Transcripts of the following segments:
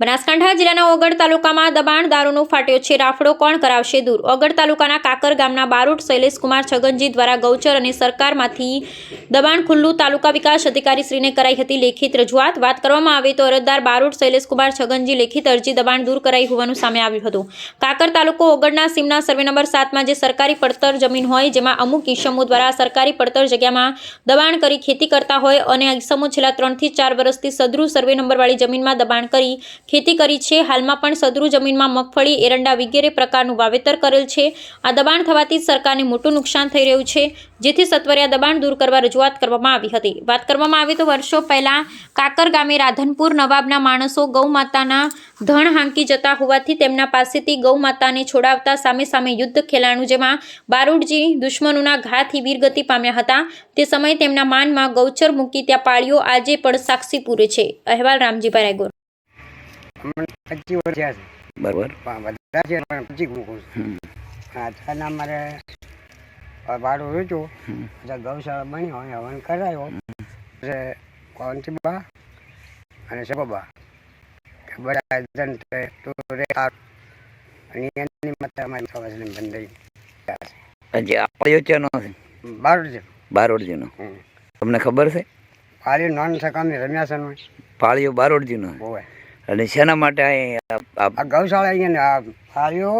બનાસકાંઠા જિલ્લાના ઓગળ તાલુકામાં દબાણદારોનો ફાટ્યો છે રાફડો, કોણ કરાવશે દૂર? ઓગળ તાલુકાના કાકર ગામના બારોટ શૈલેષકુમાર છગનજી દ્વારા ગૌચર અને સરકારમાંથી દબાણ ખુલ્લું તાલુકા વિકાસ અધિકારીશ્રીને કરાઈ હતી લેખિત રજૂઆત. વાત કરવામાં આવે તો અરજદાર બારોટ શૈલેષકુમાર છગનજી લેખિત અરજી દબાણ દૂર કરાઈ હોવાનું સામે આવ્યું હતું. કાકર તાલુકો ઓગળના સીમના સર્વે નંબર 7માં જે સરકારી પડતર જમીન હોય, જેમાં અમુક ઈસમો દ્વારા સરકારી પડતર જગ્યામાં દબાણ કરી ખેતી કરતા હોય અને આ ઈસમો છેલ્લા 3 થી 4 વર્ષથી સદરુ સર્વે નંબરવાળી જમીનમાં દબાણ કરી ખેતી કરી છે. હાલમાં પણ સદરુ જમીનમાં મગફળી, એરંડા વગેરે પ્રકારનું વાવેતર કરેલ છે. આ દબાણ થવાથી સરકારને મોટું નુકસાન થઈ રહ્યું છે, જેથી સત્વરે આ દબાણ દૂર કરવા રજૂઆત કરવામાં આવી હતી. વાત કરવામાં આવે તો વર્ષો પહેલા કાકર ગામે રાધનપુર નવાબના માણસો ગૌ માતાના ધણ હાંકી જતા હોવાથી તેમના પાસેથી ગૌ માતાને છોડાવતા સામે સામે યુદ્ધ ખેલાણું, જેમાં બારોટજી દુશ્મનોના ઘાથી વીરગતિ પામ્યા હતા. તે સમયે તેમના માનમાં ગૌચર મૂકી ત્યાં પાળીઓ આજે પણ સાક્ષી પૂરે છે. અહેવાલ રામજીભાઈ રાયગોર. 25 વર્ષ થયા છે. બરાબર. બધા છે પણ 25 મૂકું છું. અત્યારના મારે ભાડું વેચ્યું, ગૌશાળા બની હોય, હવન કરાયો, કોંતીબા અને સબબા બધા જન અને એની માતા અમારી સવાસની બંધાઈ હજી આ પાળીઓ ચેનો છે? બારોટ છે. બારોટજીનો. તમને ખબર છે? પાળીઓ નોન સકામની રમ્યા છે. પાળીઓ બારોટજીનો હોય. અને શેના માટે આ ગૌશાળા અહીંયા પાળીઓ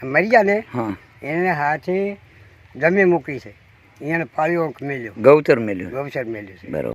મરી ગયા ને, હા, એને હાથે જમી મૂકી છે, એને પાળીઓ મેલ્યો, ગૌચર મેલ્યું. ગૌચર મેલ્યું છે. બરોબર.